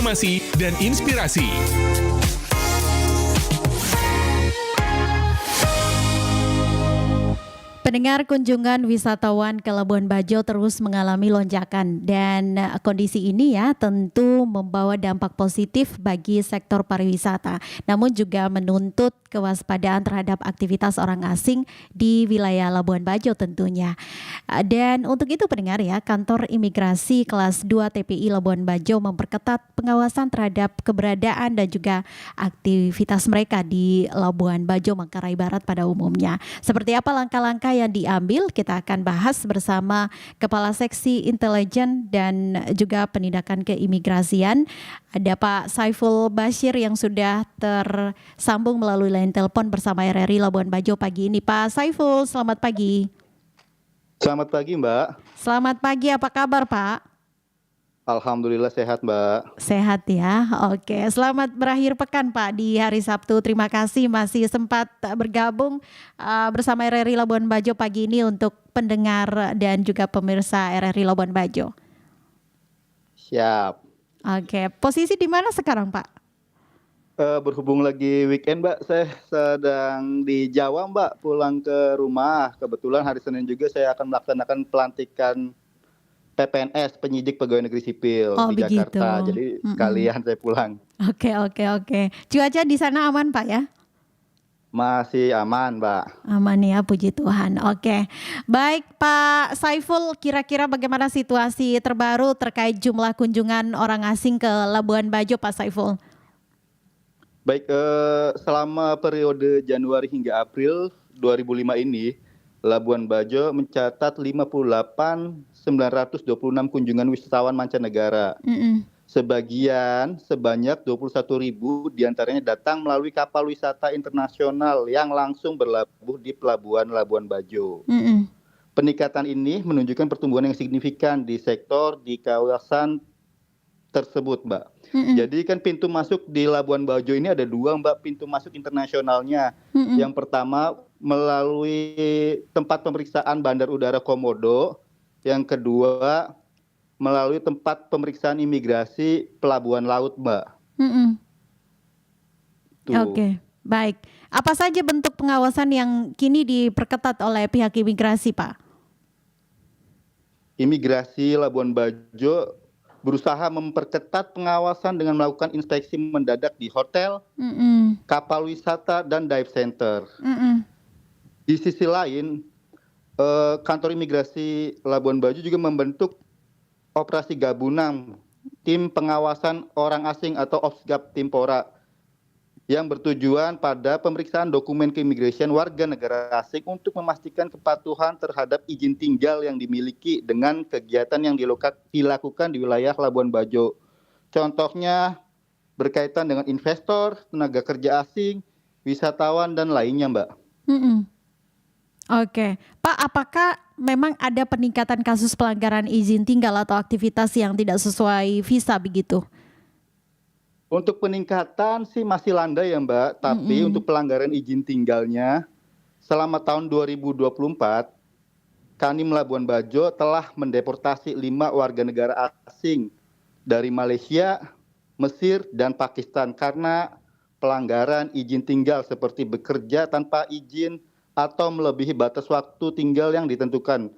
informasi dan inspirasi. Pendengar, kunjungan wisatawan ke Labuan Bajo terus mengalami lonjakan dan kondisi ini ya tentu membawa dampak positif bagi sektor pariwisata, namun juga menuntut kewaspadaan terhadap aktivitas orang asing di wilayah Labuan Bajo tentunya. Dan untuk itu pendengar ya, Kantor Imigrasi Kelas 2 TPI Labuan Bajo memperketat pengawasan terhadap keberadaan dan juga aktivitas mereka di Labuan Bajo, Manggarai Barat pada umumnya. Seperti apa langkah-langkah yang diambil, kita akan bahas bersama Kepala Seksi Intelijen dan juga Penindakan Keimigrasian. Ada Pak Saiful Bashir yang sudah tersambung melalui line telepon bersama RRI Labuan Bajo pagi ini. Pak Saiful, selamat pagi. Selamat pagi, Mbak. Selamat pagi, apa kabar Pak? Alhamdulillah sehat, Mbak. Sehat ya, oke. Selamat berakhir pekan Pak di hari Sabtu. Terima kasih masih sempat bergabung bersama RRI Labuan Bajo pagi ini untuk pendengar dan juga pemirsa RRI Labuan Bajo. Siap. Oke, posisi di mana sekarang Pak? Berhubung lagi weekend, Mbak, saya sedang di Jawa, Mbak, pulang ke rumah. Kebetulan hari Senin juga saya akan melaksanakan pelantikan PPNS, penyidik pegawai negeri sipil di begitu. Jakarta. Jadi sekalian saya pulang. Oke. Cuaca di sana aman Pak ya? Masih aman, Mbak. Aman ya, puji Tuhan. Oke. Baik Pak Saiful, kira-kira bagaimana situasi terbaru terkait jumlah kunjungan orang asing ke Labuan Bajo Pak Saiful? Baik, selama periode Januari hingga April 2005 ini, Labuan Bajo mencatat 58.926 kunjungan wisatawan mancanegara. Sebagian sebanyak 21.000 diantaranya datang melalui kapal wisata internasional yang langsung berlabuh di pelabuhan Labuan Bajo. Peningkatan ini menunjukkan pertumbuhan yang signifikan di sektor di kawasan tersebut, Mbak. Jadi kan pintu masuk di Labuan Bajo ini ada dua, Mbak, pintu masuk internasionalnya. Yang pertama melalui tempat pemeriksaan Bandar Udara Komodo, yang kedua melalui tempat pemeriksaan imigrasi Pelabuhan Laut, Mbak. Oke, baik. Apa saja bentuk pengawasan yang kini diperketat oleh pihak imigrasi, Pak? Imigrasi Labuan Bajo berusaha memperketat pengawasan dengan melakukan inspeksi mendadak di hotel, kapal wisata, dan dive center. Di sisi lain, kantor imigrasi Labuan Bajo juga membentuk operasi gabungan tim pengawasan orang asing atau OPSGAP Timpora yang bertujuan pada pemeriksaan dokumen keimigrasian warga negara asing untuk memastikan kepatuhan terhadap izin tinggal yang dimiliki dengan kegiatan yang dilakukan di wilayah Labuan Bajo. Contohnya berkaitan dengan investor, tenaga kerja asing, wisatawan, dan lainnya, Mbak. Oke, Pak, apakah memang ada peningkatan kasus pelanggaran izin tinggal atau aktivitas yang tidak sesuai visa begitu? Untuk peningkatan sih masih landai ya, Mbak, tapi untuk pelanggaran izin tinggalnya selama tahun 2024, Kanwil Labuan Bajo telah mendeportasi 5 warga negara asing dari Malaysia, Mesir, dan Pakistan karena pelanggaran izin tinggal seperti bekerja tanpa izin atau melebihi batas waktu tinggal yang ditentukan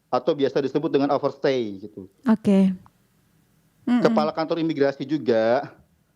atau biasa disebut dengan overstay gitu. Oke. Kepala Kantor Imigrasi juga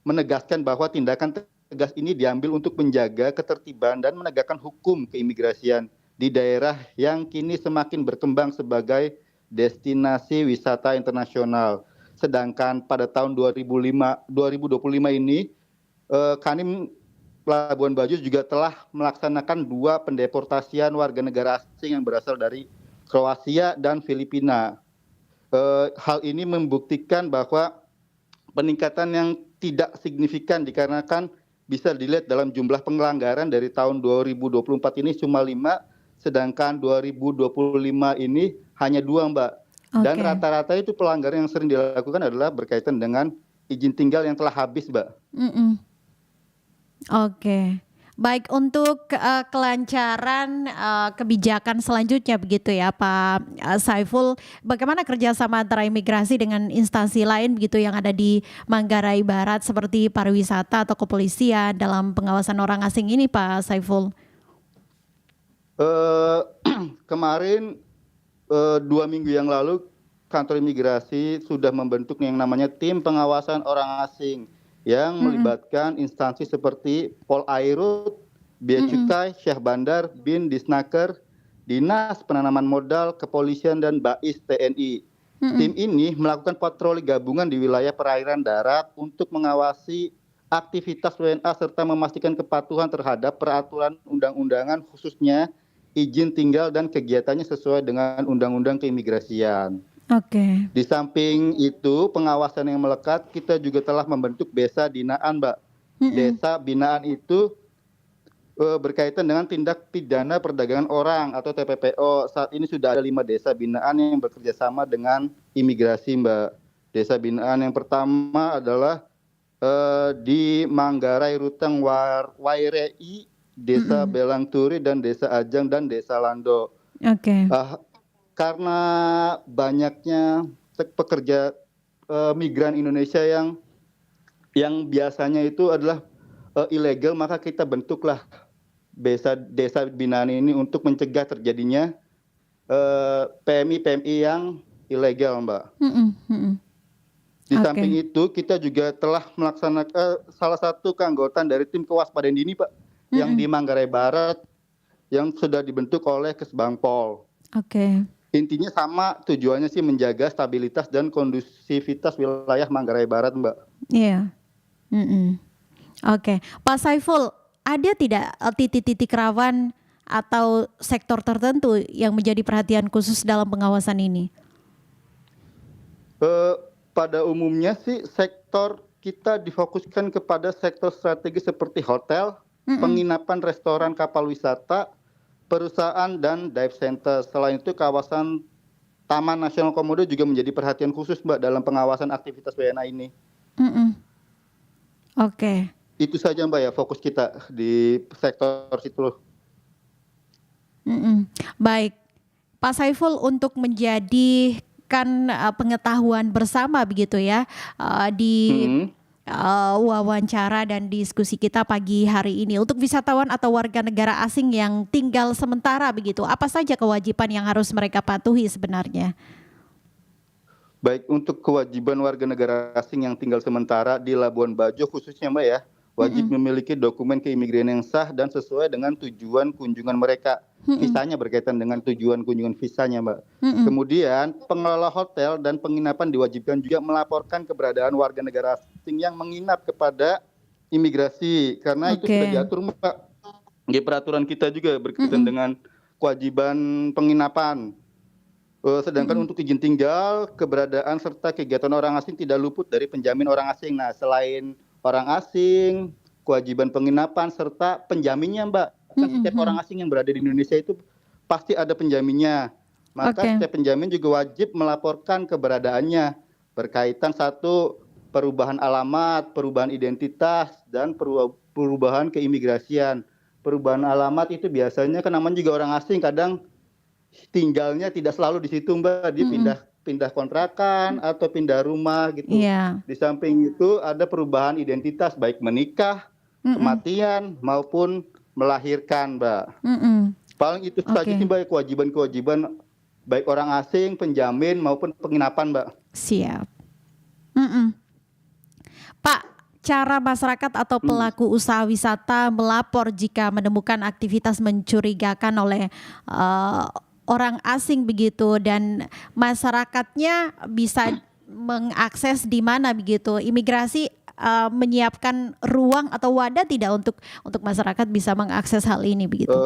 menegaskan bahwa tindakan tegas ini diambil untuk menjaga ketertiban dan menegakkan hukum keimigrasian di daerah yang kini semakin berkembang sebagai destinasi wisata internasional. Sedangkan pada tahun 2025 ini, Kanwil Labuan Bajo juga telah melaksanakan 2 pendeportasian warga negara asing yang berasal dari Kroasia dan Filipina. Hal ini membuktikan bahwa peningkatan yang tidak signifikan dikarenakan bisa dilihat dalam jumlah pelanggaran dari tahun 2024 ini cuma 5, sedangkan 2025 ini hanya 2, Mbak. Dan rata-rata itu pelanggaran yang sering dilakukan adalah berkaitan dengan izin tinggal yang telah habis, Mbak. Oke. Baik, untuk kelancaran kebijakan selanjutnya begitu ya Pak Saiful, bagaimana kerjasama antara imigrasi dengan instansi lain begitu yang ada di Manggarai Barat seperti pariwisata atau kepolisian dalam pengawasan orang asing ini Pak Saiful? Eh, Kemarin 2 minggu yang lalu kantor imigrasi sudah membentuk yang namanya tim pengawasan orang asing yang Mhm, melibatkan instansi seperti Polairut, Bea mhm, Cukai, Syah Bandar, BIN, Disnaker, Dinas Penanaman Modal, Kepolisian, dan BAIS TNI. mhm. Tim ini melakukan patroli gabungan di wilayah perairan darat untuk mengawasi aktivitas WNA serta memastikan kepatuhan terhadap peraturan undang-undangan khususnya izin tinggal dan kegiatannya sesuai dengan undang-undang keimigrasian. Oke. Di samping itu, pengawasan yang melekat, kita juga telah membentuk desa binaan, Mbak. Mhm, Desa binaan itu berkaitan dengan tindak pidana perdagangan orang atau TPPO. Saat ini sudah ada 5 desa binaan yang bekerja sama dengan imigrasi, Mbak. Desa binaan yang pertama adalah di Manggarai Ruteng Wairei, Desa mhm. Belang Turi, dan Desa Ajang, dan Desa Lando. Oke. Ah, karena banyaknya pekerja migran Indonesia yang biasanya itu adalah ilegal, maka kita bentuklah desa binaan ini untuk mencegah terjadinya PMI-PMI yang ilegal, Mbak. Mhm, mhm. Di samping Oke. itu, kita juga telah melaksanakan salah satu keanggotaan dari tim kewaspadaan dini, Pak, yang di Mhm. Manggarai Barat, yang sudah dibentuk oleh Kesbangpol. Oke. Intinya sama, tujuannya sih menjaga stabilitas dan kondusivitas wilayah Manggarai Barat, Mbak. Iya. Mhm. Oke, Pak Saiful, ada tidak titik-titik rawan atau sektor tertentu yang menjadi perhatian khusus dalam pengawasan ini? Eh, Pada umumnya sih sektor kita difokuskan kepada sektor strategis seperti hotel, Mhm, penginapan, restoran, kapal wisata, perusahaan, dan dive center. Selain itu, kawasan Taman Nasional Komodo juga menjadi perhatian khusus, Mbak, dalam pengawasan aktivitas WNA ini. mhm. Oke. Itu saja, Mbak, ya fokus kita di sektor situ. Mhm. Baik, Pak Saiful, untuk menjadikan pengetahuan bersama begitu ya, di Mhm. wawancara dan diskusi kita pagi hari ini untuk wisatawan atau warga negara asing yang tinggal sementara begitu, apa saja kewajiban yang harus mereka patuhi sebenarnya? Baik, untuk kewajiban warga negara asing yang tinggal sementara di Labuan Bajo khususnya, Mbak, ya, wajib Mhm, memiliki dokumen keimigrasian yang sah dan sesuai dengan tujuan kunjungan mereka. mhm, Visanya berkaitan dengan tujuan kunjungan visanya, Mbak. mhm. Kemudian pengelola hotel dan penginapan diwajibkan juga melaporkan keberadaan warga negara asing yang menginap kepada imigrasi, karena itu sudah Oke. diatur, Mbak, di peraturan kita juga berkaitan Mhm, dengan kewajiban penginapan. Sedangkan mhm, untuk izin tinggal, keberadaan serta kegiatan orang asing tidak luput dari penjamin orang asing. Nah, selain orang asing, kewajiban penginapan serta penjaminnya, Mbak. Kan mhm, setiap mhm. orang asing yang berada di Indonesia itu pasti ada penjaminnya. Maka Oke. setiap penjamin juga wajib melaporkan keberadaannya berkaitan satu, perubahan alamat, perubahan identitas, dan perubahan keimigrasian. Perubahan alamat itu biasanya kan namanya juga orang asing, kadang tinggalnya tidak selalu di situ, Mbak, dia pindah Mhm. pindah kontrakan atau pindah rumah gitu. Iya. Di samping itu ada perubahan identitas baik menikah, Mhm, kematian, maupun melahirkan, Mbak. mhm. Paling itu saja sih, Oke, Mbak, kewajiban-kewajiban baik orang asing, penjamin, maupun penginapan, Mbak. siap. Mhm. Pak, cara masyarakat atau Mhm. pelaku usaha wisata melapor jika menemukan aktivitas mencurigakan oleh eh, orang asing begitu dan masyarakatnya bisa mengakses di mana begitu. Imigrasi menyiapkan ruang atau wadah tidak untuk masyarakat bisa mengakses hal ini begitu.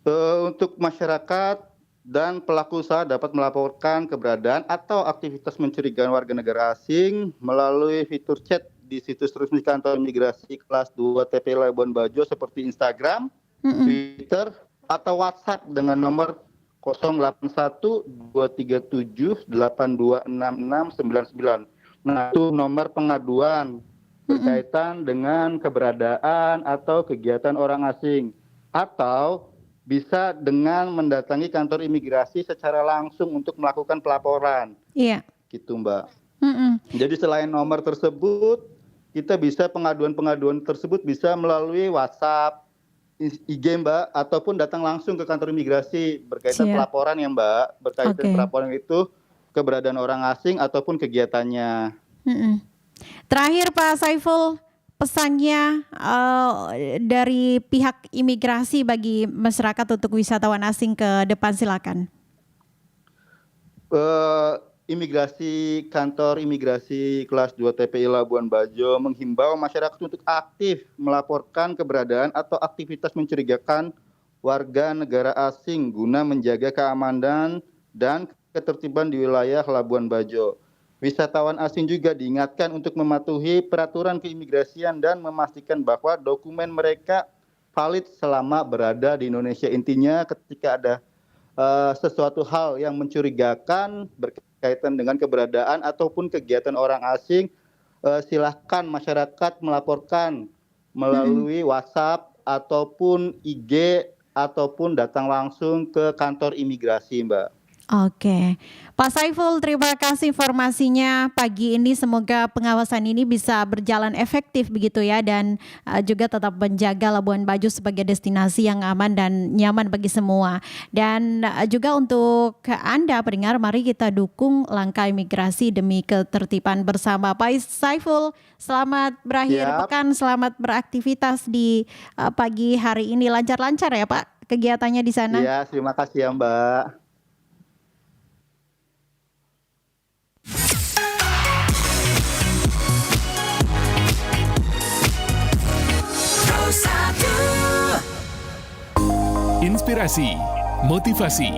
Eee Untuk masyarakat dan pelaku usaha dapat melaporkan keberadaan atau aktivitas mencurigakan warga negara asing melalui fitur chat di situs resmi kantor imigrasi kelas 2 TP Labuan Bajo seperti Instagram, Mm-mm. Twitter, atau WhatsApp dengan nomor 081 237 826 699. Nah, itu nomor pengaduan. berkaitan dengan keberadaan atau kegiatan orang asing, atau bisa dengan mendatangi kantor imigrasi secara langsung untuk melakukan pelaporan. Iya. Gitu, Mbak. Mm-mm. Jadi selain nomor tersebut, kita bisa pengaduan-pengaduan tersebut bisa melalui WhatsApp, IG, Mbak, ataupun datang langsung ke kantor imigrasi berkaitan Siap. pelaporan ya, Mbak, berkaitan Oke. pelaporan itu keberadaan orang asing ataupun kegiatannya. Mm-mm. Terakhir Pak Saiful, pesannya dari pihak imigrasi bagi masyarakat untuk wisatawan asing ke depan, silakan. Kantor imigrasi kelas 2 TPI Labuan Bajo menghimbau masyarakat untuk aktif melaporkan keberadaan atau aktivitas mencurigakan warga negara asing guna menjaga keamanan dan ketertiban di wilayah Labuan Bajo. Wisatawan asing juga diingatkan untuk mematuhi peraturan keimigrasian dan memastikan bahwa dokumen mereka valid selama berada di Indonesia. Intinya ketika ada sesuatu hal yang mencurigakan berkaitan dengan keberadaan ataupun kegiatan orang asing, silahkan masyarakat melaporkan melalui WhatsApp ataupun IG ataupun datang langsung ke kantor imigrasi, Mbak. Oke, Pak Saiful, terima kasih informasinya pagi ini. Semoga pengawasan ini bisa berjalan efektif begitu ya, dan juga tetap menjaga Labuan Bajo sebagai destinasi yang aman dan nyaman bagi semua. Dan juga untuk Anda pendengar, mari kita dukung langkah imigrasi demi ketertiban bersama. Pak Saiful, selamat berakhir pekan, selamat beraktivitas di pagi hari ini. Lancar-lancar ya Pak kegiatannya di sana? Iya, terima kasih ya Mbak. Inspirasi, motivasi,